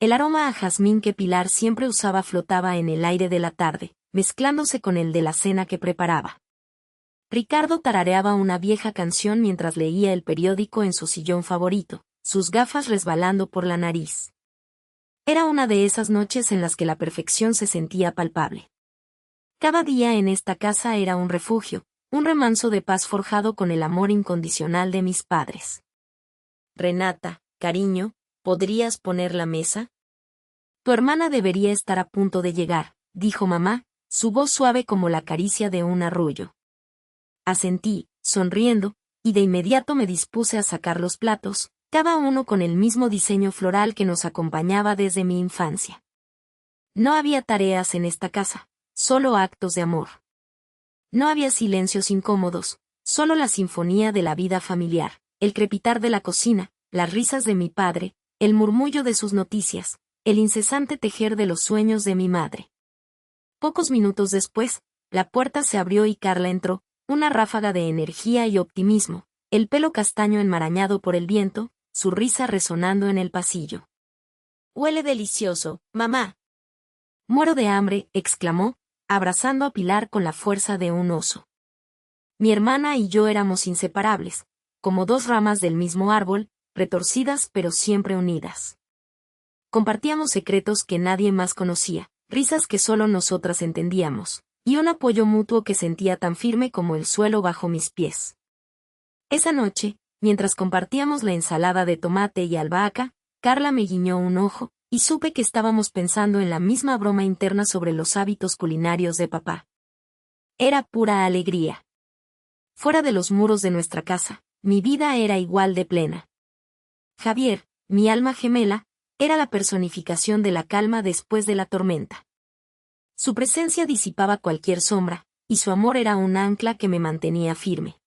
El aroma a jazmín que Pilar siempre usaba flotaba en el aire de la tarde, mezclándose con el de la cena que preparaba. Ricardo tarareaba una vieja canción mientras leía el periódico en su sillón favorito, sus gafas resbalando por la nariz. Era una de esas noches en las que la perfección se sentía palpable. Cada día en esta casa era un refugio, un remanso de paz forjado con el amor incondicional de mis padres. Renata, cariño, ¿podrías poner la mesa? Tu hermana debería estar a punto de llegar, dijo mamá, su voz suave como la caricia de un arrullo. Asentí, sonriendo, y de inmediato me dispuse a sacar los platos, cada uno con el mismo diseño floral que nos acompañaba desde mi infancia. No había tareas en esta casa, solo actos de amor. No había silencios incómodos, solo la sinfonía de la vida familiar, el crepitar de la cocina, las risas de mi padre, el murmullo de sus noticias, el incesante tejer de los sueños de mi madre. Pocos minutos después, la puerta se abrió y Carla entró, una ráfaga de energía y optimismo, el pelo castaño enmarañado por el viento, su risa resonando en el pasillo. «Huele delicioso, mamá». «Muero de hambre», exclamó, abrazando a Pilar con la fuerza de un oso. Mi hermana y yo éramos inseparables, como dos ramas del mismo árbol, retorcidas pero siempre unidas. Compartíamos secretos que nadie más conocía, risas que solo nosotras entendíamos, y un apoyo mutuo que sentía tan firme como el suelo bajo mis pies. Esa noche, mientras compartíamos la ensalada de tomate y albahaca, Carla me guiñó un ojo, y supe que estábamos pensando en la misma broma interna sobre los hábitos culinarios de papá. Era pura alegría. Fuera de los muros de nuestra casa, mi vida era igual de plena. Javier, mi alma gemela, era la personificación de la calma después de la tormenta. Su presencia disipaba cualquier sombra, y su amor era un ancla que me mantenía firme.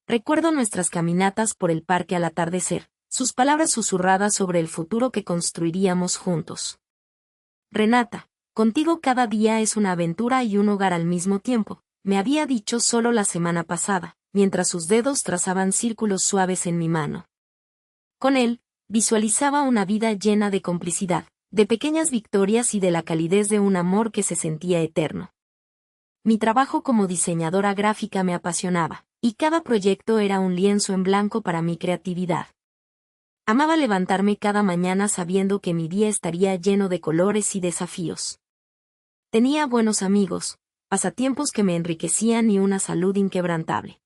Recuerdo nuestras caminatas por el parque al atardecer, sus palabras susurradas sobre el futuro que construiríamos juntos. Renata, contigo cada día es una aventura y un hogar al mismo tiempo, me había dicho solo la semana pasada, mientras sus dedos trazaban círculos suaves en mi mano. Con él, visualizaba una vida llena de complicidad, de pequeñas victorias y de la calidez de un amor que se sentía eterno. Mi trabajo como diseñadora gráfica me apasionaba, y cada proyecto era un lienzo en blanco para mi creatividad. Amaba levantarme cada mañana sabiendo que mi día estaría lleno de colores y desafíos. Tenía buenos amigos, pasatiempos que me enriquecían y una salud inquebrantable.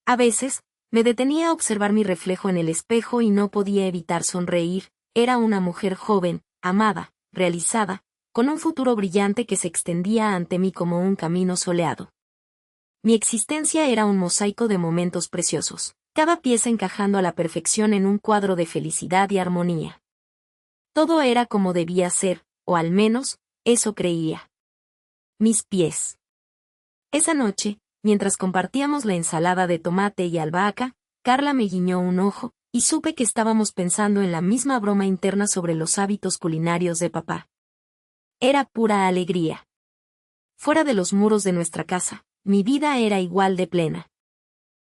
A veces, me detenía a observar mi reflejo en el espejo y no podía evitar sonreír. Era una mujer joven, amada, realizada, con un futuro brillante que se extendía ante mí como un camino soleado. Mi existencia era un mosaico de momentos preciosos, cada pieza encajando a la perfección en un cuadro de felicidad y armonía. Todo era como debía ser, o al menos, eso creía. Mis pies. Esa noche, mientras compartíamos la ensalada de tomate y albahaca, Carla me guiñó un ojo, y supe que estábamos pensando en la misma broma interna sobre los hábitos culinarios de papá. Era pura alegría. Fuera de los muros de nuestra casa, mi vida era igual de plena.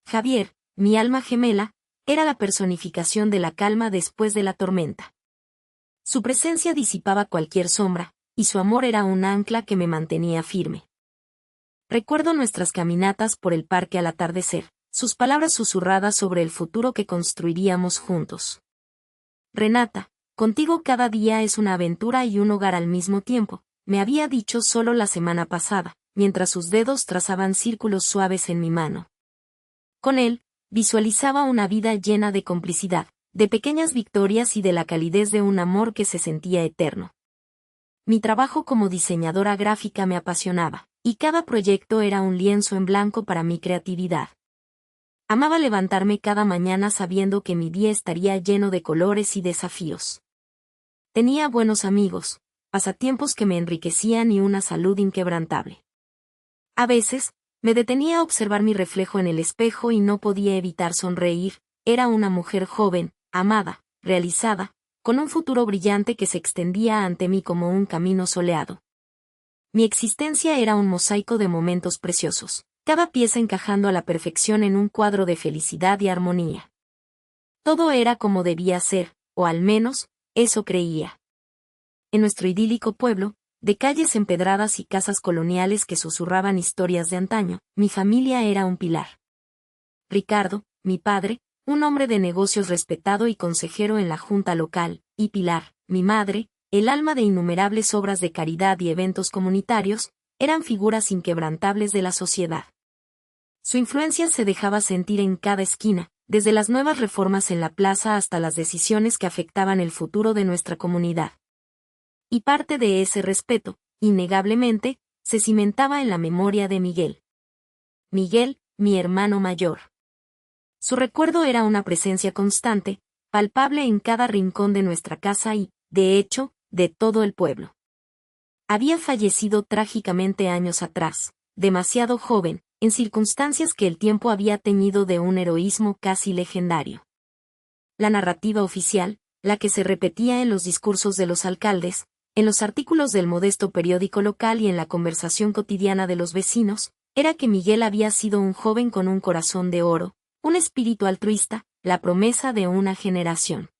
Javier, mi alma gemela, era la personificación de la calma después de la tormenta. Su presencia disipaba cualquier sombra, y su amor era un ancla que me mantenía firme. Recuerdo nuestras caminatas por el parque al atardecer, sus palabras susurradas sobre el futuro que construiríamos juntos. Renata, contigo cada día es una aventura y un hogar al mismo tiempo, me había dicho solo la semana pasada, mientras sus dedos trazaban círculos suaves en mi mano. Con él, visualizaba una vida llena de complicidad, de pequeñas victorias y de la calidez de un amor que se sentía eterno. Mi trabajo como diseñadora gráfica me apasionaba, y cada proyecto era un lienzo en blanco para mi creatividad. Amaba levantarme cada mañana sabiendo que mi día estaría lleno de colores y desafíos. Tenía buenos amigos, pasatiempos que me enriquecían y una salud inquebrantable. A veces, me detenía a observar mi reflejo en el espejo y no podía evitar sonreír. Era una mujer joven, amada, realizada, con un futuro brillante que se extendía ante mí como un camino soleado. Mi existencia era un mosaico de momentos preciosos, cada pieza encajando a la perfección en un cuadro de felicidad y armonía. Todo era como debía ser, o al menos, eso creía. en nuestro idílico pueblo, de calles empedradas y casas coloniales que susurraban historias de antaño, mi familia era un pilar. Ricardo, mi padre, un hombre de negocios respetado y consejero en la junta local, y Pilar, mi madre, el alma de innumerables obras de caridad y eventos comunitarios, eran figuras inquebrantables de la sociedad. Su influencia se dejaba sentir en cada esquina, desde las nuevas reformas en la plaza hasta las decisiones que afectaban el futuro de nuestra comunidad. Y parte de ese respeto, innegablemente, se cimentaba en la memoria de Miguel. Miguel, mi hermano mayor. Su recuerdo era una presencia constante, palpable en cada rincón de nuestra casa y, de hecho, de todo el pueblo. Había fallecido trágicamente años atrás, demasiado joven, en circunstancias que el tiempo había teñido de un heroísmo casi legendario. La narrativa oficial, la que se repetía en los discursos de los alcaldes, en los artículos del modesto periódico local y en la conversación cotidiana de los vecinos, era que Miguel había sido un joven con un corazón de oro, un espíritu altruista, la promesa de una generación.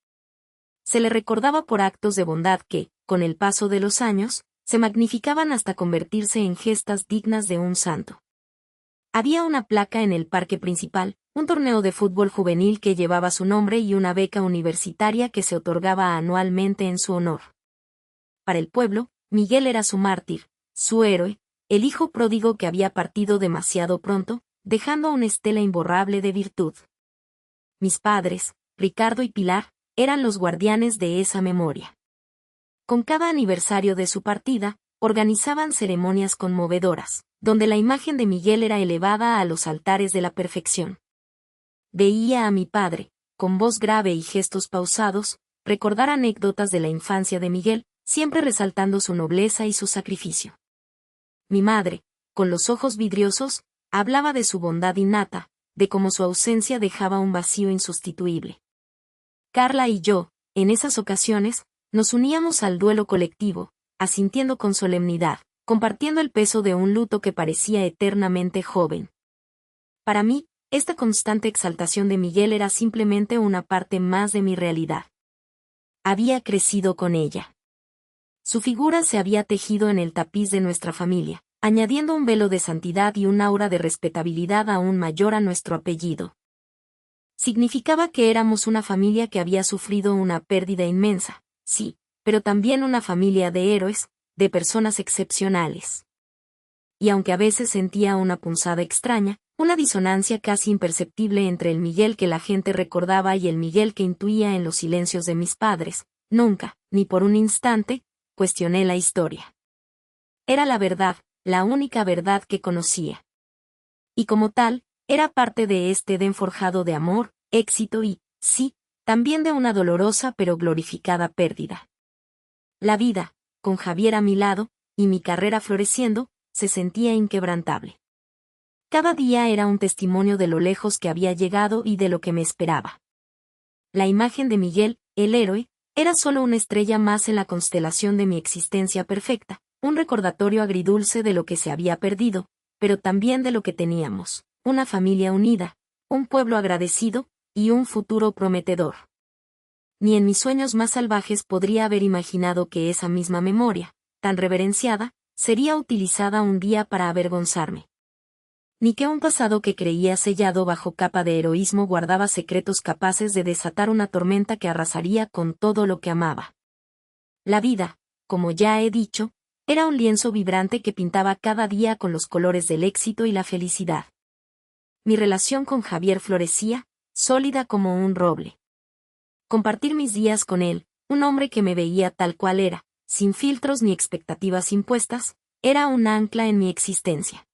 Se le recordaba por actos de bondad que, con el paso de los años, se magnificaban hasta convertirse en gestas dignas de un santo. Había una placa en el parque principal, un torneo de fútbol juvenil que llevaba su nombre y una beca universitaria que se otorgaba anualmente en su honor. Para el pueblo, Miguel era su mártir, su héroe, el hijo pródigo que había partido demasiado pronto, dejando una estela imborrable de virtud. Mis padres, Ricardo y Pilar, eran los guardianes de esa memoria. Con cada aniversario de su partida, organizaban ceremonias conmovedoras, donde la imagen de Miguel era elevada a los altares de la perfección. Veía a mi padre, con voz grave y gestos pausados, recordar anécdotas de la infancia de Miguel, siempre resaltando su nobleza y su sacrificio. Mi madre, con los ojos vidriosos, hablaba de su bondad innata, de cómo su ausencia dejaba un vacío insustituible. Carla y yo, en esas ocasiones, nos uníamos al duelo colectivo, asintiendo con solemnidad, compartiendo el peso de un luto que parecía eternamente joven. Para mí, esta constante exaltación de Miguel era simplemente una parte más de mi realidad. Había crecido con ella. Su figura se había tejido en el tapiz de nuestra familia, añadiendo un velo de santidad y un aura de respetabilidad aún mayor a nuestro apellido. Significaba que éramos una familia que había sufrido una pérdida inmensa, sí, pero también una familia de héroes, de personas excepcionales. Y aunque a veces sentía una punzada extraña, una disonancia casi imperceptible entre el Miguel que la gente recordaba y el Miguel que intuía en los silencios de mis padres, nunca, ni por un instante, cuestioné la historia. Era la verdad, la única verdad que conocía. Y como tal, era parte de este Edén forjado de amor, éxito y, sí, también de una dolorosa pero glorificada pérdida. La vida, con Javier a mi lado, y mi carrera floreciendo, se sentía inquebrantable. Cada día era un testimonio de lo lejos que había llegado y de lo que me esperaba. La imagen de Miguel, el héroe, era solo una estrella más en la constelación de mi existencia perfecta, un recordatorio agridulce de lo que se había perdido, pero también de lo que teníamos, una familia unida, un pueblo agradecido, y un futuro prometedor. Ni en mis sueños más salvajes podría haber imaginado que esa misma memoria, tan reverenciada, sería utilizada un día para avergonzarme. Ni que un pasado que creía sellado bajo capa de heroísmo guardaba secretos capaces de desatar una tormenta que arrasaría con todo lo que amaba. La vida, como ya he dicho, era un lienzo vibrante que pintaba cada día con los colores del éxito y la felicidad. Mi relación con Javier florecía, sólida como un roble. Compartir mis días con él, un hombre que me veía tal cual era, sin filtros ni expectativas impuestas, era un ancla en mi existencia.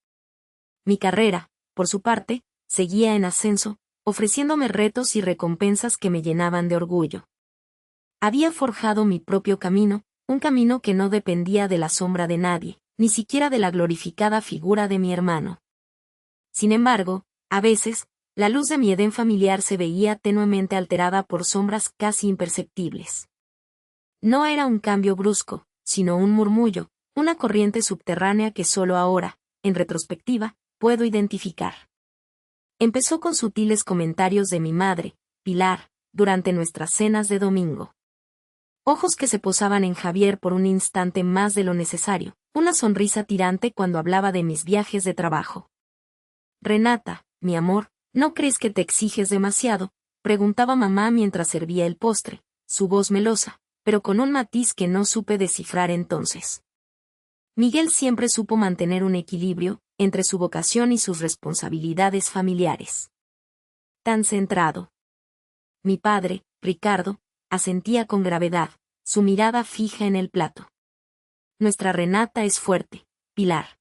Mi carrera, por su parte, seguía en ascenso, ofreciéndome retos y recompensas que me llenaban de orgullo. Había forjado mi propio camino, un camino que no dependía de la sombra de nadie, ni siquiera de la glorificada figura de mi hermano. Sin embargo, a veces, la luz de mi Edén familiar se veía tenuemente alterada por sombras casi imperceptibles. No era un cambio brusco, sino un murmullo, una corriente subterránea que solo ahora, en retrospectiva, puedo identificar. Empezó con sutiles comentarios de mi madre, Pilar, durante nuestras cenas de domingo. Ojos que se posaban en Javier por un instante más de lo necesario, una sonrisa tirante cuando hablaba de mis viajes de trabajo. Renata, mi amor, ¿no crees que te exiges demasiado?, preguntaba mamá mientras servía el postre, su voz melosa, pero con un matiz que no supe descifrar entonces. Miguel siempre supo mantener un equilibrio entre su vocación y sus responsabilidades familiares. Tan centrado. Mi padre, Ricardo, asentía con gravedad, su mirada fija en el plato. Nuestra Renata es fuerte, Pilar.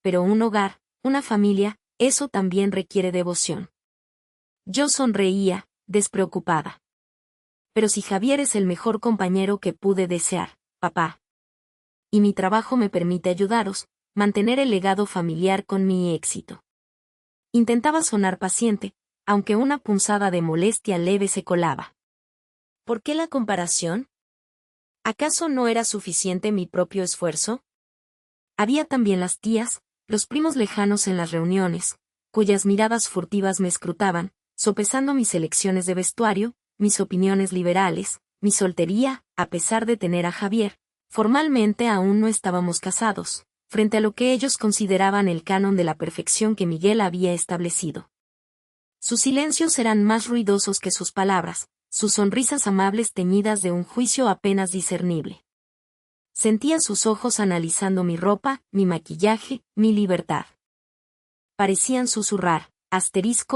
Pero un hogar, una familia, eso también requiere devoción. Yo sonreía, despreocupada. Pero si Javier es el mejor compañero que pude desear, papá. Y mi trabajo me permite ayudaros, mantener el legado familiar con mi éxito. Intentaba sonar paciente, aunque una punzada de molestia leve se colaba. ¿Por qué la comparación? ¿Acaso no era suficiente mi propio esfuerzo? Había también las tías, los primos lejanos en las reuniones, cuyas miradas furtivas me escrutaban, sopesando mis elecciones de vestuario, mis opiniones liberales, mi soltería, a pesar de tener a Javier. Formalmente aún no estábamos casados, frente a lo que ellos consideraban el canon de la perfección que Miguel había establecido. Sus silencios eran más ruidosos que sus palabras, sus sonrisas amables teñidas de un juicio apenas discernible. Sentía sus ojos analizando mi ropa, mi maquillaje, mi libertad. Parecían susurrar,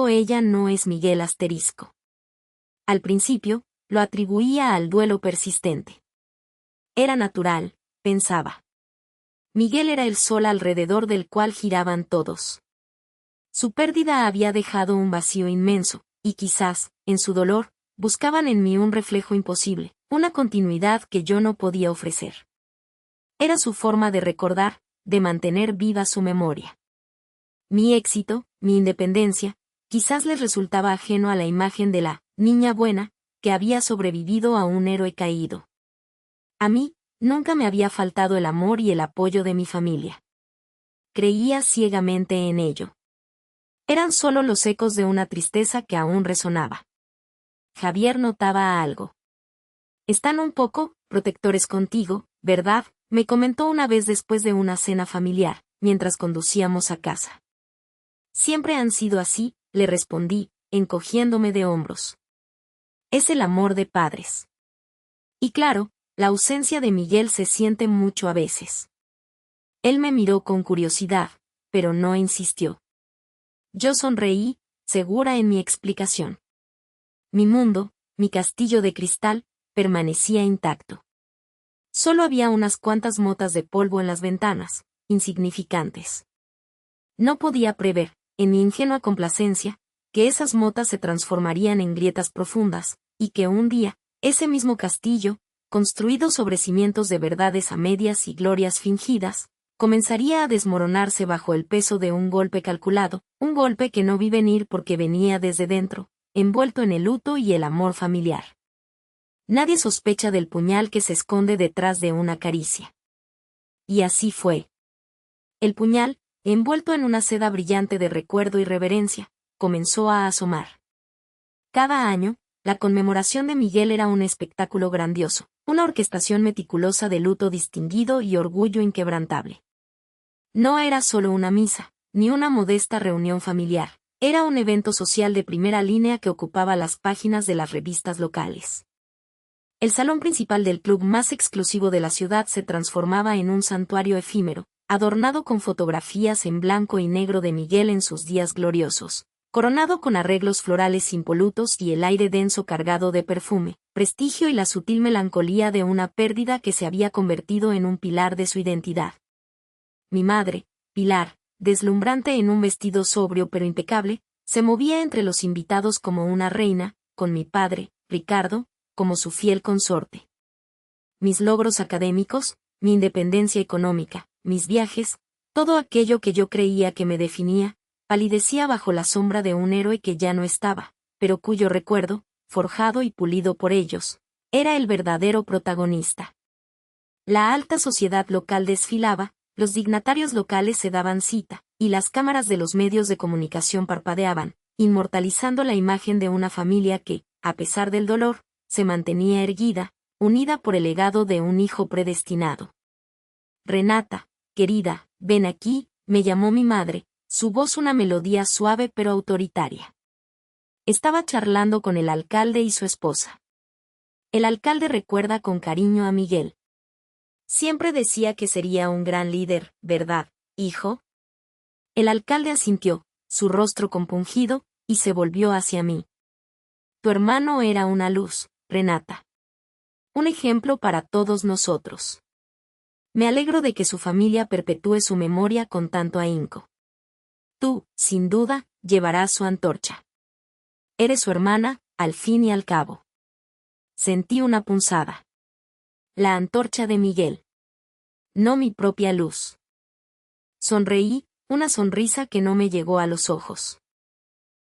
ella no es Miguel *. Al principio, lo atribuía al duelo persistente. Era natural, pensaba. Miguel era el sol alrededor del cual giraban todos. Su pérdida había dejado un vacío inmenso, y quizás, en su dolor, buscaban en mí un reflejo imposible, una continuidad que yo no podía ofrecer. Era su forma de recordar, de mantener viva su memoria. Mi éxito, mi independencia, quizás les resultaba ajeno a la imagen de la niña buena, que había sobrevivido a un héroe caído. A mí, nunca me había faltado el amor y el apoyo de mi familia. Creía ciegamente en ello. Eran solo los ecos de una tristeza que aún resonaba. Javier notaba algo. Están un poco protectores contigo, ¿verdad?, me comentó una vez después de una cena familiar, mientras conducíamos a casa. Siempre han sido así, le respondí, encogiéndome de hombros. Es el amor de padres. Y claro, la ausencia de Miguel se siente mucho a veces. Él me miró con curiosidad, pero no insistió. Yo sonreí, segura en mi explicación. Mi mundo, mi castillo de cristal, permanecía intacto. Solo había unas cuantas motas de polvo en las ventanas, insignificantes. No podía prever, en mi ingenua complacencia, que esas motas se transformarían en grietas profundas, y que un día, ese mismo castillo, construido sobre cimientos de verdades a medias y glorias fingidas, comenzaría a desmoronarse bajo el peso de un golpe calculado, un golpe que no vi venir porque venía desde dentro, envuelto en el luto y el amor familiar. Nadie sospecha del puñal que se esconde detrás de una caricia. Y así fue. El puñal, envuelto en una seda brillante de recuerdo y reverencia, comenzó a asomar. Cada año, la conmemoración de Miguel era un espectáculo grandioso, una orquestación meticulosa de luto distinguido y orgullo inquebrantable. No era solo una misa, ni una modesta reunión familiar, era un evento social de primera línea que ocupaba las páginas de las revistas locales. El salón principal del club más exclusivo de la ciudad se transformaba en un santuario efímero, adornado con fotografías en blanco y negro de Miguel en sus días gloriosos, coronado con arreglos florales impolutos y el aire denso cargado de perfume, prestigio y la sutil melancolía de una pérdida que se había convertido en un pilar de su identidad. Mi madre, Pilar, deslumbrante en un vestido sobrio pero impecable, se movía entre los invitados como una reina, con mi padre, Ricardo, como su fiel consorte. Mis logros académicos, mi independencia económica, mis viajes, todo aquello que yo creía que me definía, palidecía bajo la sombra de un héroe que ya no estaba, pero cuyo recuerdo, forjado y pulido por ellos, era el verdadero protagonista. La alta sociedad local desfilaba, los dignatarios locales se daban cita, y las cámaras de los medios de comunicación parpadeaban, inmortalizando la imagen de una familia que, a pesar del dolor, se mantenía erguida, unida por el legado de un hijo predestinado. Renata, querida, ven aquí, me llamó mi madre, su voz una melodía suave pero autoritaria. Estaba charlando con el alcalde y su esposa. El alcalde recuerda con cariño a Miguel. Siempre decía que sería un gran líder, ¿verdad, hijo? El alcalde asintió, su rostro compungido, y se volvió hacia mí. Tu hermano era una luz, Renata. Un ejemplo para todos nosotros. Me alegro de que su familia perpetúe su memoria con tanto ahínco. Tú, sin duda, llevarás su antorcha. Eres su hermana, al fin y al cabo. Sentí una punzada. La antorcha de Miguel. No mi propia luz. Sonreí, una sonrisa que no me llegó a los ojos.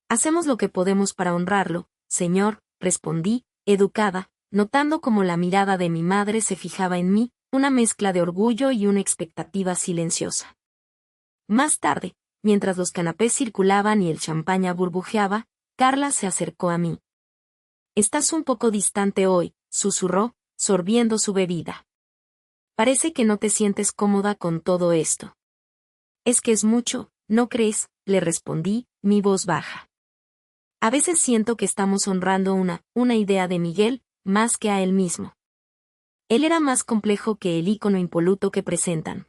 Hacemos lo que podemos para honrarlo, señor, respondí, educada, notando cómo la mirada de mi madre se fijaba en mí, una mezcla de orgullo y una expectativa silenciosa. Más tarde, mientras los canapés circulaban y el champaña burbujeaba, Carla se acercó a mí. Estás un poco distante hoy, susurró, sorbiendo su bebida. Parece que no te sientes cómoda con todo esto. Es que es mucho, ¿no crees?, le respondí, mi voz baja. A veces siento que estamos honrando una idea de Miguel, más que a él mismo. Él era más complejo que el ícono impoluto que presentan.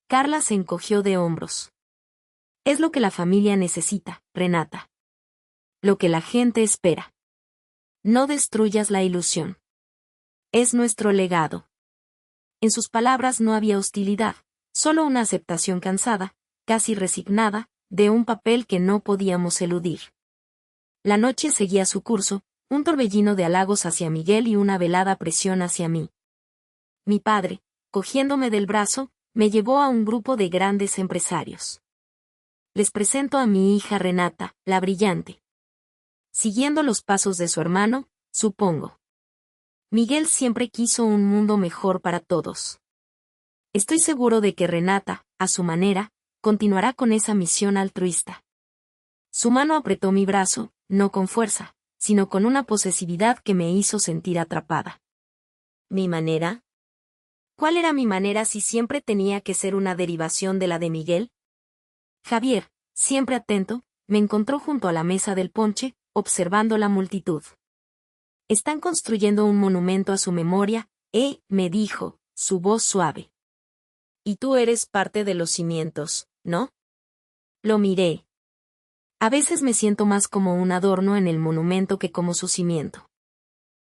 Carla se encogió de hombros. Es lo que la familia necesita, Renata. Lo que la gente espera. No destruyas la ilusión. Es nuestro legado. En sus palabras no había hostilidad, solo una aceptación cansada, casi resignada, de un papel que no podíamos eludir. La noche seguía su curso, un torbellino de halagos hacia Miguel y una velada presión hacia mí. Mi padre, cogiéndome del brazo, me llevó a un grupo de grandes empresarios. Les presento a mi hija Renata, la brillante. Siguiendo los pasos de su hermano, supongo. Miguel siempre quiso un mundo mejor para todos. Estoy seguro de que Renata, a su manera, continuará con esa misión altruista. Su mano apretó mi brazo, no con fuerza, sino con una posesividad que me hizo sentir atrapada. ¿Mi manera? ¿Cuál era mi manera si siempre tenía que ser una derivación de la de Miguel? Javier, siempre atento, me encontró junto a la mesa del ponche, observando la multitud. Están construyendo un monumento a su memoria, me dijo, su voz suave. Y tú eres parte de los cimientos, ¿no? Lo miré. A veces me siento más como un adorno en el monumento que como su cimiento.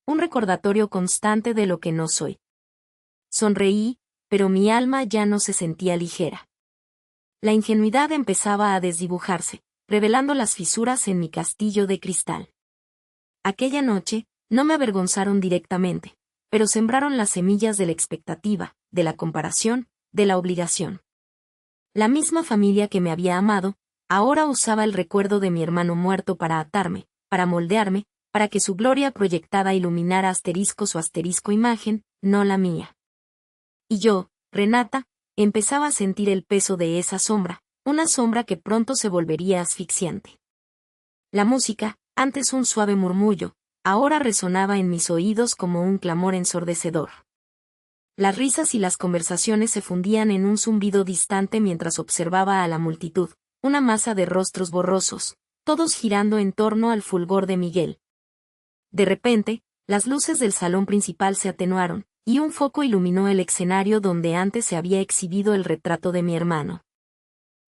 Un recordatorio constante de lo que no soy. Sonreí, pero mi alma ya no se sentía ligera. La ingenuidad empezaba a desdibujarse, revelando las fisuras en mi castillo de cristal. Aquella noche, no me avergonzaron directamente, pero sembraron las semillas de la expectativa, de la comparación, de la obligación. La misma familia que me había amado, ahora usaba el recuerdo de mi hermano muerto para atarme, para moldearme, para que su gloria proyectada iluminara asterisco su asterisco imagen, no la mía. Y yo, Renata, empezaba a sentir el peso de esa sombra, una sombra que pronto se volvería asfixiante. La música, antes un suave murmullo, ahora resonaba en mis oídos como un clamor ensordecedor. Las risas y las conversaciones se fundían en un zumbido distante mientras observaba a la multitud, una masa de rostros borrosos, todos girando en torno al fulgor de Miguel. De repente, las luces del salón principal se atenuaron, y un foco iluminó el escenario donde antes se había exhibido el retrato de mi hermano.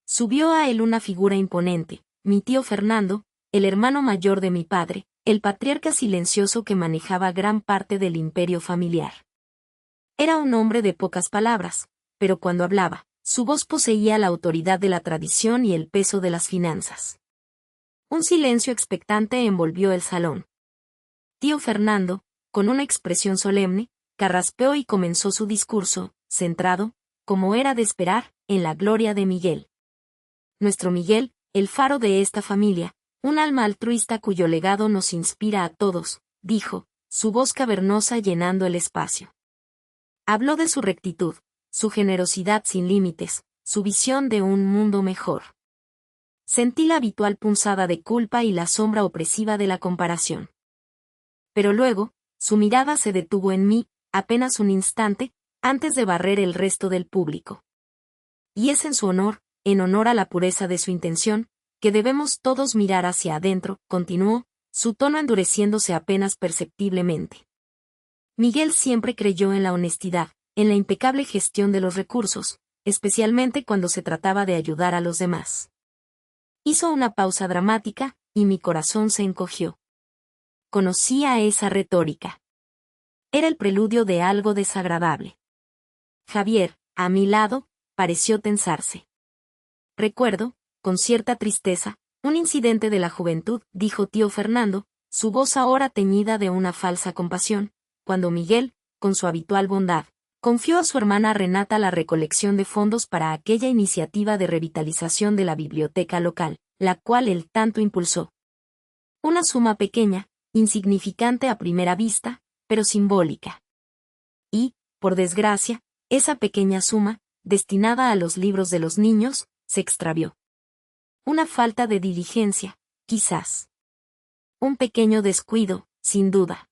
Subió a él una figura imponente, mi tío Fernando, el hermano mayor de mi padre, el patriarca silencioso que manejaba gran parte del imperio familiar. Era un hombre de pocas palabras, pero cuando hablaba, su voz poseía la autoridad de la tradición y el peso de las finanzas. Un silencio expectante envolvió el salón. Tío Fernando, con una expresión solemne, carraspeó y comenzó su discurso, centrado, como era de esperar, en la gloria de Miguel. Nuestro Miguel, el faro de esta familia, un alma altruista cuyo legado nos inspira a todos, dijo, su voz cavernosa llenando el espacio. Habló de su rectitud, su generosidad sin límites, su visión de un mundo mejor. Sentí la habitual punzada de culpa y la sombra opresiva de la comparación. Pero luego, Su mirada se detuvo en mí, apenas un instante, antes de barrer el resto del público. Y es en honor a la pureza de su intención, que debemos todos mirar hacia adentro, continuó, su tono endureciéndose apenas perceptiblemente. Miguel siempre creyó en la honestidad, en la impecable gestión de los recursos, especialmente cuando se trataba de ayudar a los demás. Hizo una pausa dramática, y mi corazón se encogió. Conocía esa retórica. Era el preludio de algo desagradable. Javier, a mi lado, pareció tensarse. Recuerdo, con cierta tristeza, un incidente de la juventud, dijo tío Fernando, su voz ahora teñida de una falsa compasión, cuando Miguel, con su habitual bondad, confió a su hermana Renata la recolección de fondos para aquella iniciativa de revitalización de la biblioteca local, la cual él tanto impulsó. Una suma pequeña, insignificante a primera vista, pero simbólica. Y, por desgracia, esa pequeña suma, destinada a los libros de los niños, se extravió. Una falta de diligencia, quizás. Un pequeño descuido, sin duda.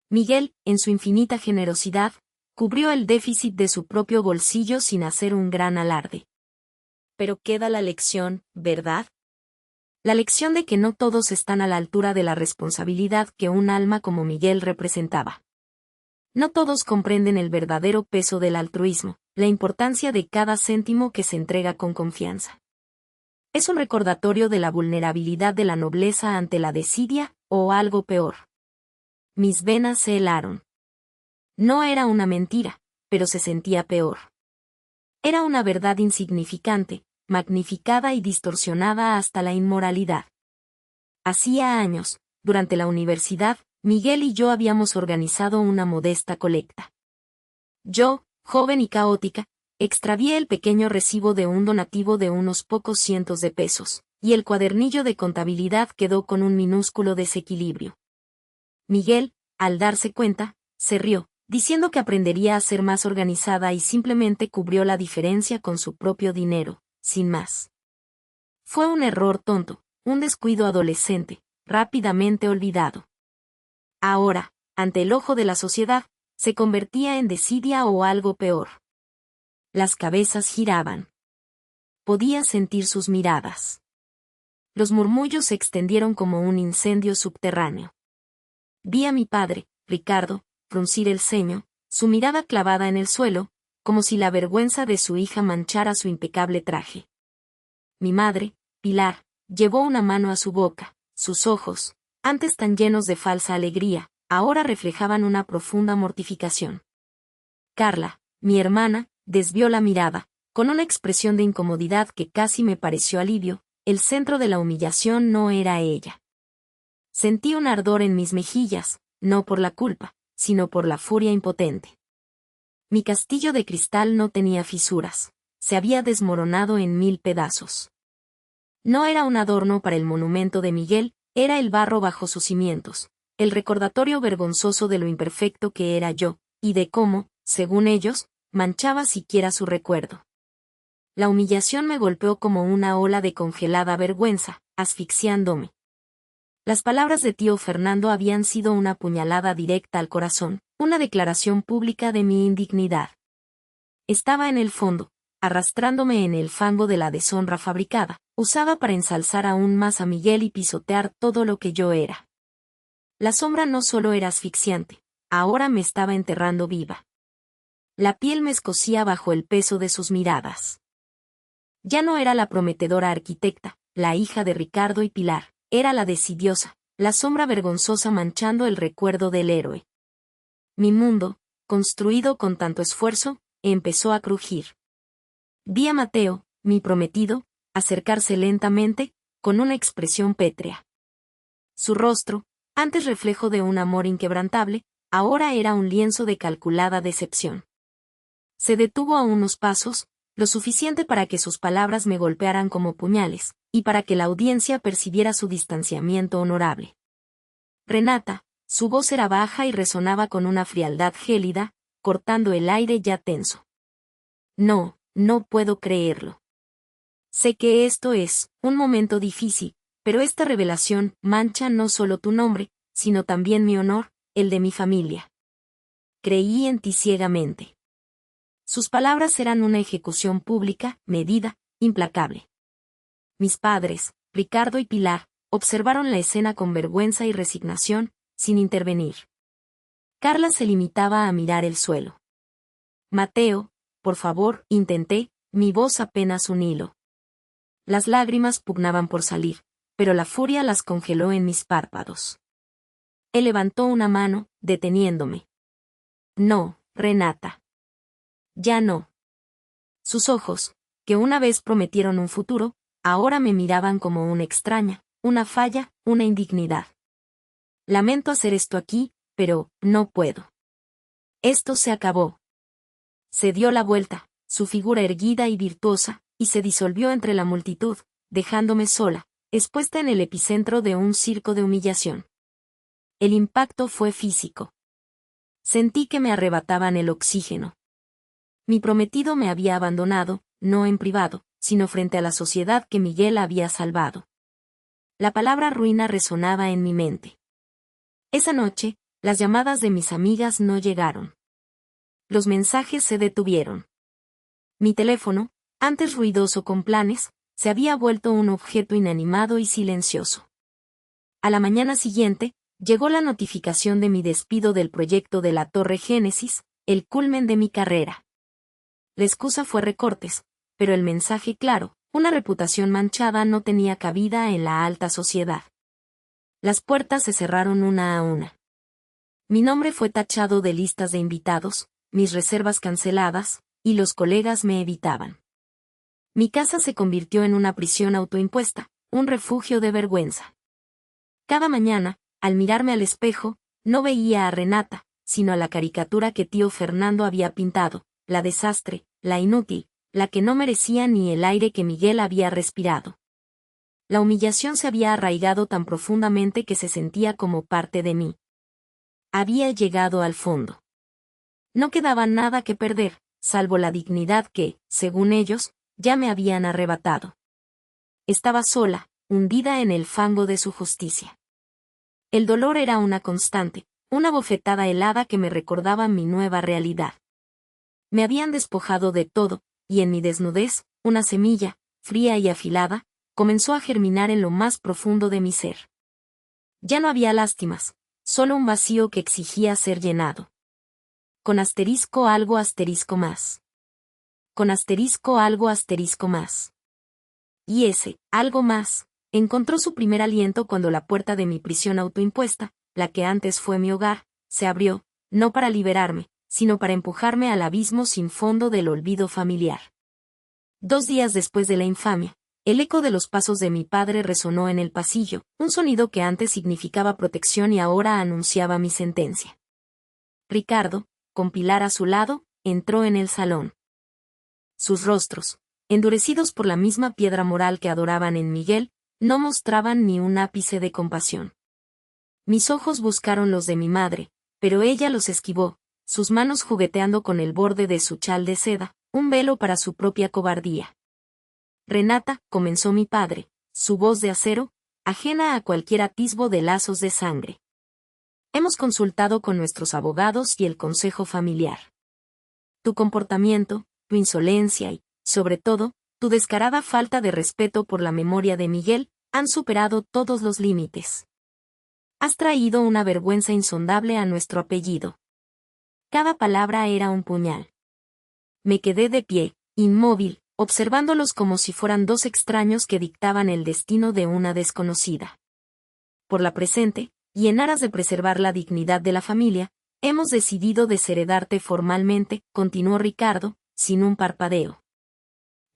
Miguel, en su infinita generosidad, cubrió el déficit de su propio bolsillo sin hacer un gran alarde. Pero queda la lección, ¿verdad? La lección de que no todos están a la altura de la responsabilidad que un alma como Miguel representaba. No todos comprenden el verdadero peso del altruismo, la importancia de cada céntimo que se entrega con confianza. Es un recordatorio de la vulnerabilidad de la nobleza ante la desidia, o algo peor. Mis venas se helaron. No era una mentira, pero se sentía peor. Era una verdad insignificante, magnificada y distorsionada hasta la inmoralidad. Hacía años, durante la universidad, Miguel y yo habíamos organizado una modesta colecta. Yo, joven y caótica, extravié el pequeño recibo de un donativo de unos pocos cientos de pesos, y el cuadernillo de contabilidad quedó con un minúsculo desequilibrio. Miguel, al darse cuenta, se rió, diciendo que aprendería a ser más organizada y simplemente cubrió la diferencia con su propio dinero, sin más. Fue un error tonto, un descuido adolescente, rápidamente olvidado. Ahora, ante el ojo de la sociedad, se convertía en desidia o algo peor. Las cabezas giraban. Podía sentir sus miradas. Los murmullos se extendieron como un incendio subterráneo. Vi a mi padre, Ricardo, fruncir el ceño, su mirada clavada en el suelo, como si la vergüenza de su hija manchara su impecable traje. Mi madre, Pilar, llevó una mano a su boca, sus ojos, antes tan llenos de falsa alegría, ahora reflejaban una profunda mortificación. Carla, mi hermana, desvió la mirada, con una expresión de incomodidad que casi me pareció alivio, el centro de la humillación no era ella. Sentí un ardor en mis mejillas, no por la culpa, sino por la furia impotente. Mi castillo de cristal no tenía fisuras, se había desmoronado en 1000 pedazos. No era un adorno para el monumento de Miguel, era el barro bajo sus cimientos, el recordatorio vergonzoso de lo imperfecto que era yo, y de cómo, según ellos, manchaba siquiera su recuerdo. La humillación me golpeó como una ola de congelada vergüenza, asfixiándome. Las palabras de tío Fernando habían sido una puñalada directa al corazón, una declaración pública de mi indignidad. Estaba en el fondo, arrastrándome en el fango de la deshonra fabricada, usada para ensalzar aún más a Miguel y pisotear todo lo que yo era. La sombra no solo era asfixiante, ahora me estaba enterrando viva. La piel me escocía bajo el peso de sus miradas. Ya no era la prometedora arquitecta, la hija de Ricardo y Pilar, era la desidiosa, la sombra vergonzosa manchando el recuerdo del héroe. Mi mundo, construido con tanto esfuerzo, empezó a crujir. Vi a Mateo, mi prometido, acercarse lentamente, con una expresión pétrea. Su rostro, antes reflejo de un amor inquebrantable, ahora era un lienzo de calculada decepción. Se detuvo a unos pasos, lo suficiente para que sus palabras me golpearan como puñales, y para que la audiencia percibiera su distanciamiento honorable. Renata, su voz era baja y resonaba con una frialdad gélida, cortando el aire ya tenso. No, no puedo creerlo. Sé que esto es un momento difícil, pero esta revelación mancha no solo tu nombre, sino también mi honor, el de mi familia. Creí en ti ciegamente. Sus palabras eran una ejecución pública, medida, implacable. Mis padres, Ricardo y Pilar, observaron la escena con vergüenza y resignación, sin intervenir. Carla se limitaba a mirar el suelo. Mateo, por favor, intenté, mi voz apenas un hilo. Las lágrimas pugnaban por salir, pero la furia las congeló en mis párpados. Él levantó una mano, deteniéndome. No, Renata. Ya no. Sus ojos, que una vez prometieron un futuro, ahora me miraban como una extraña, una falla, una indignidad. Lamento hacer esto aquí, pero no puedo. Esto se acabó. Se dio la vuelta, su figura erguida y virtuosa, y se disolvió entre la multitud, dejándome sola, expuesta en el epicentro de un circo de humillación. El impacto fue físico. Sentí que me arrebataban el oxígeno. Mi prometido me había abandonado, no en privado, sino frente a la sociedad que Miguel había salvado. La palabra ruina resonaba en mi mente. Esa noche, las llamadas de mis amigas no llegaron. Los mensajes se detuvieron. Mi teléfono, antes ruidoso con planes, se había vuelto un objeto inanimado y silencioso. A la mañana siguiente, llegó la notificación de mi despido del proyecto de la Torre Génesis, el culmen de mi carrera. La excusa fue recortes, pero el mensaje claro, una reputación manchada no tenía cabida en la alta sociedad. Las puertas se cerraron una a una. Mi nombre fue tachado de listas de invitados, mis reservas canceladas, y los colegas me evitaban. Mi casa se convirtió en una prisión autoimpuesta, un refugio de vergüenza. Cada mañana, al mirarme al espejo, no veía a Renata, sino a la caricatura que tío Fernando había pintado, la desastre, la inútil, la que no merecía ni el aire que Miguel había respirado. La humillación se había arraigado tan profundamente que se sentía como parte de mí. Había llegado al fondo. No quedaba nada que perder, salvo la dignidad que, según ellos, ya me habían arrebatado. Estaba sola, hundida en el fango de su justicia. El dolor era una constante, una bofetada helada que me recordaba mi nueva realidad. Me habían despojado de todo, y en mi desnudez, una semilla, fría y afilada, comenzó a germinar en lo más profundo de mi ser. Ya no había lástimas, solo un vacío que exigía ser llenado. Con asterisco algo asterisco más. Con asterisco algo asterisco más. Y ese, algo más, encontró su primer aliento cuando la puerta de mi prisión autoimpuesta, la que antes fue mi hogar, se abrió, no para liberarme, sino para empujarme al abismo sin fondo del olvido familiar. 2 días después de la infamia, el eco de los pasos de mi padre resonó en el pasillo, un sonido que antes significaba protección y ahora anunciaba mi sentencia. Ricardo, con Pilar a su lado, entró en el salón. Sus rostros, endurecidos por la misma piedra moral que adoraban en Miguel, no mostraban ni un ápice de compasión. Mis ojos buscaron los de mi madre, pero ella los esquivó, sus manos jugueteando con el borde de su chal de seda, un velo para su propia cobardía. Renata, comenzó mi padre, su voz de acero, ajena a cualquier atisbo de lazos de sangre. Hemos consultado con nuestros abogados y el consejo familiar. Tu comportamiento, tu insolencia y, sobre todo, tu descarada falta de respeto por la memoria de Miguel, han superado todos los límites. Has traído una vergüenza insondable a nuestro apellido. Cada palabra era un puñal. Me quedé de pie, inmóvil, observándolos como si fueran 2 extraños que dictaban el destino de una desconocida. Por la presente, y en aras de preservar la dignidad de la familia, hemos decidido desheredarte formalmente, continuó Ricardo, sin un parpadeo.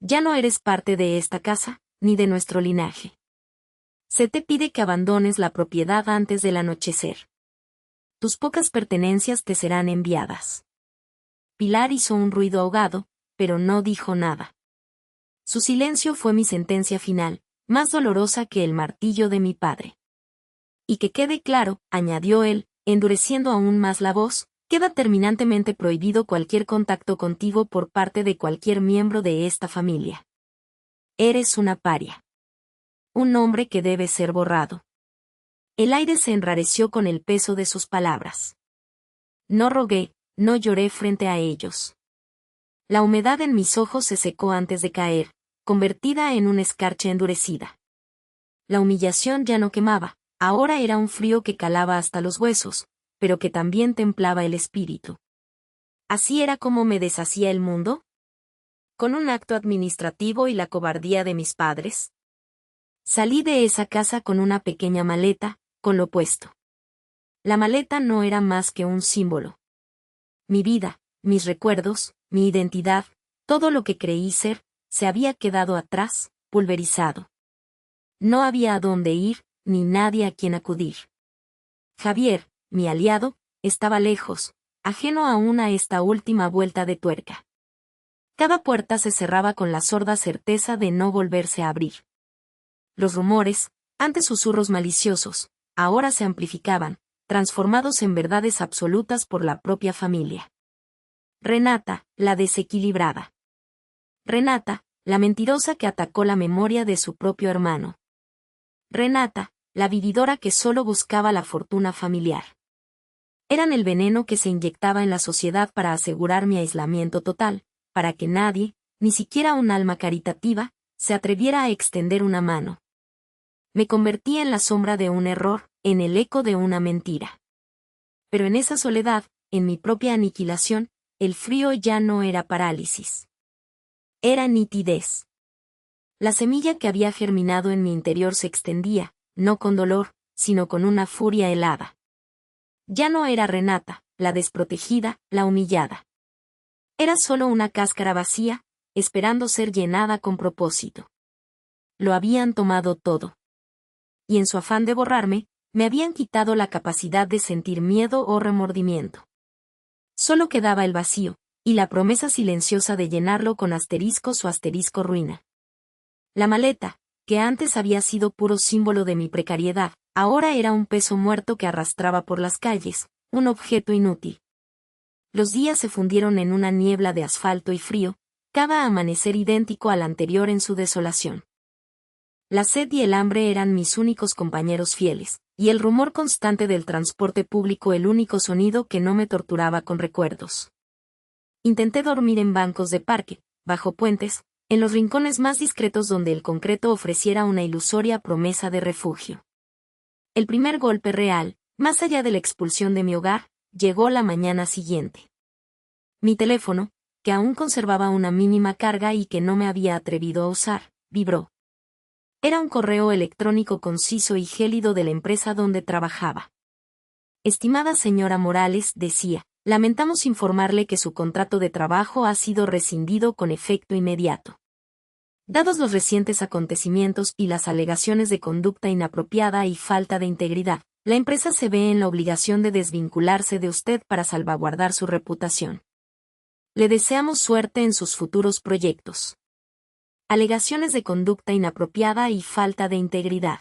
Ya no eres parte de esta casa, ni de nuestro linaje. Se te pide que abandones la propiedad antes del anochecer. Tus pocas pertenencias te serán enviadas. Pilar hizo un ruido ahogado, pero no dijo nada. Su silencio fue mi sentencia final, más dolorosa que el martillo de mi padre. Y que quede claro, añadió él, endureciendo aún más la voz, queda terminantemente prohibido cualquier contacto contigo por parte de cualquier miembro de esta familia. Eres una paria. Un nombre que debe ser borrado. El aire se enrareció con el peso de sus palabras. No rogué, no lloré frente a ellos. La humedad en mis ojos se secó antes de caer, convertida en una escarcha endurecida. La humillación ya no quemaba, ahora era un frío que calaba hasta los huesos, pero que también templaba el espíritu. ¿Así era como me deshacía el mundo? ¿Con un acto administrativo y la cobardía de mis padres? Salí de esa casa con una pequeña maleta, con lo puesto. La maleta no era más que un símbolo. Mi vida, mis recuerdos, mi identidad, todo lo que creí ser, se había quedado atrás, pulverizado. No había a dónde ir, ni nadie a quien acudir. Javier, mi aliado, estaba lejos, ajeno aún a esta última vuelta de tuerca. Cada puerta se cerraba con la sorda certeza de no volverse a abrir. Los rumores, antes susurros maliciosos, ahora se amplificaban, transformados en verdades absolutas por la propia familia. Renata, la desequilibrada. Renata, la mentirosa que atacó la memoria de su propio hermano. Renata, la vividora que solo buscaba la fortuna familiar. Eran el veneno que se inyectaba en la sociedad para asegurar mi aislamiento total, para que nadie, ni siquiera un alma caritativa, se atreviera a extender una mano. Me convertí en la sombra de un error, en el eco de una mentira. Pero en esa soledad, en mi propia aniquilación, el frío ya no era parálisis. Era nitidez. La semilla que había germinado en mi interior se extendía, no con dolor, sino con una furia helada. Ya no era Renata, la desprotegida, la humillada. Era solo una cáscara vacía, esperando ser llenada con propósito. Lo habían tomado todo. Y en su afán de borrarme, me habían quitado la capacidad de sentir miedo o remordimiento. Solo quedaba el vacío, y la promesa silenciosa de llenarlo con asteriscos o asterisco ruina. La maleta, que antes había sido puro símbolo de mi precariedad, ahora era un peso muerto que arrastraba por las calles, un objeto inútil. Los días se fundieron en una niebla de asfalto y frío, cada amanecer idéntico al anterior en su desolación. La sed y el hambre eran mis únicos compañeros fieles, y el rumor constante del transporte público el único sonido que no me torturaba con recuerdos. Intenté dormir en bancos de parque, bajo puentes, en los rincones más discretos donde el concreto ofreciera una ilusoria promesa de refugio. El primer golpe real, más allá de la expulsión de mi hogar, llegó la mañana siguiente. Mi teléfono, que aún conservaba una mínima carga y que no me había atrevido a usar, vibró. Era un correo electrónico conciso y gélido de la empresa donde trabajaba. Estimada señora Morales, decía, lamentamos informarle que su contrato de trabajo ha sido rescindido con efecto inmediato. Dados los recientes acontecimientos y las alegaciones de conducta inapropiada y falta de integridad, la empresa se ve en la obligación de desvincularse de usted para salvaguardar su reputación. Le deseamos suerte en sus futuros proyectos. Alegaciones de conducta inapropiada y falta de integridad.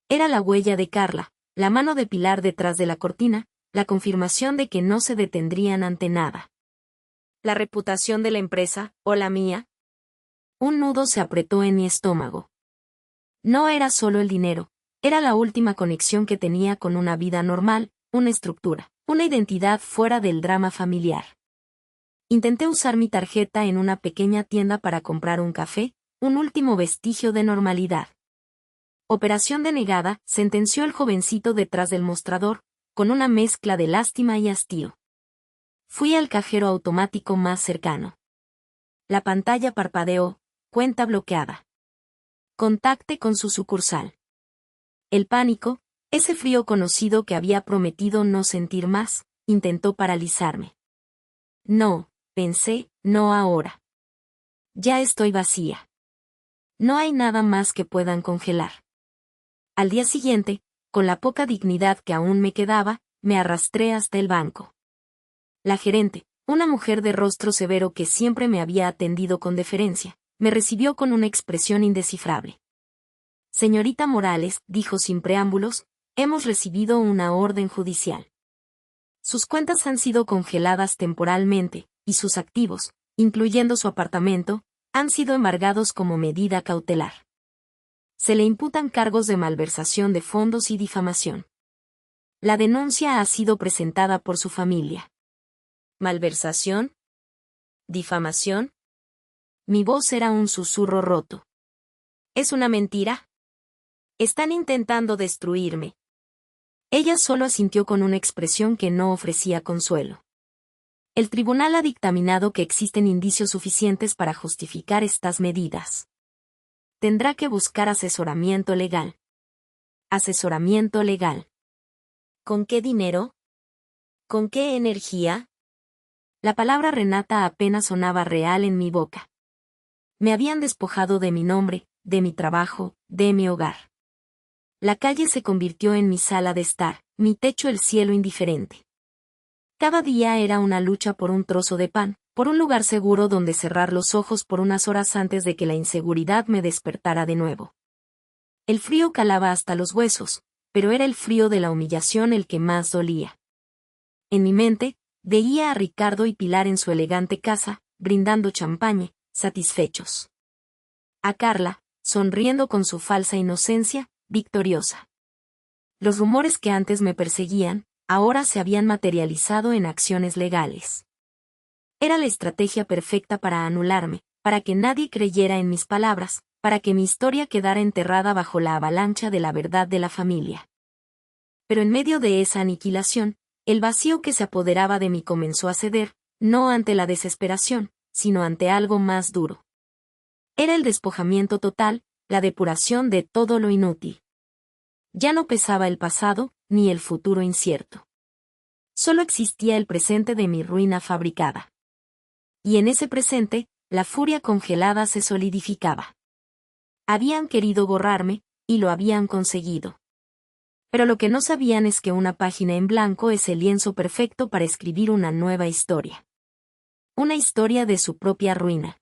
Era la huella de Carla, la mano de Pilar detrás de la cortina, la confirmación de que no se detendrían ante nada. ¿La reputación de la empresa, o la mía? Un nudo se apretó en mi estómago. No era solo el dinero, era la última conexión que tenía con una vida normal, una estructura, una identidad fuera del drama familiar. Intenté usar mi tarjeta en una pequeña tienda para comprar un café, un último vestigio de normalidad. Operación denegada, sentenció el jovencito detrás del mostrador, con una mezcla de lástima y hastío. Fui al cajero automático más cercano. La pantalla parpadeó, cuenta bloqueada. Contacte con su sucursal. El pánico, ese frío conocido que había prometido no sentir más, intentó paralizarme. No, pensé, no ahora. Ya estoy vacía. No hay nada más que puedan congelar. Al día siguiente, con la poca dignidad que aún me quedaba, me arrastré hasta el banco. La gerente, una mujer de rostro severo que siempre me había atendido con deferencia, me recibió con una expresión indescifrable. Señorita Morales, dijo sin preámbulos, hemos recibido una orden judicial. Sus cuentas han sido congeladas temporalmente, y sus activos, incluyendo su apartamento, han sido embargados como medida cautelar. Se le imputan cargos de malversación de fondos y difamación. La denuncia ha sido presentada por su familia. ¿Malversación? ¿Difamación? Mi voz era un susurro roto. ¿Es una mentira? Están intentando destruirme. Ella solo asintió con una expresión que no ofrecía consuelo. El tribunal ha dictaminado que existen indicios suficientes para justificar estas medidas. Tendrá que buscar asesoramiento legal. Asesoramiento legal. ¿Con qué dinero? ¿Con qué energía? La palabra Renata apenas sonaba real en mi boca. Me habían despojado de mi nombre, de mi trabajo, de mi hogar. La calle se convirtió en mi sala de estar, mi techo el cielo indiferente. Cada día era una lucha por un trozo de pan, por un lugar seguro donde cerrar los ojos por unas horas antes de que la inseguridad me despertara de nuevo. El frío calaba hasta los huesos, pero era el frío de la humillación el que más dolía. En mi mente, veía a Ricardo y Pilar en su elegante casa, brindando champaña, satisfechos. A Carla, sonriendo con su falsa inocencia, victoriosa. Los rumores que antes me perseguían, ahora se habían materializado en acciones legales. Era la estrategia perfecta para anularme, para que nadie creyera en mis palabras, para que mi historia quedara enterrada bajo la avalancha de la verdad de la familia. Pero en medio de esa aniquilación, el vacío que se apoderaba de mí comenzó a ceder, no ante la desesperación, sino ante algo más duro. Era el despojamiento total, la depuración de todo lo inútil. Ya no pesaba el pasado, ni el futuro incierto. Solo existía el presente de mi ruina fabricada. Y en ese presente, la furia congelada se solidificaba. Habían querido borrarme, y lo habían conseguido. Pero lo que no sabían es que una página en blanco es el lienzo perfecto para escribir una nueva historia. Una historia de su propia ruina.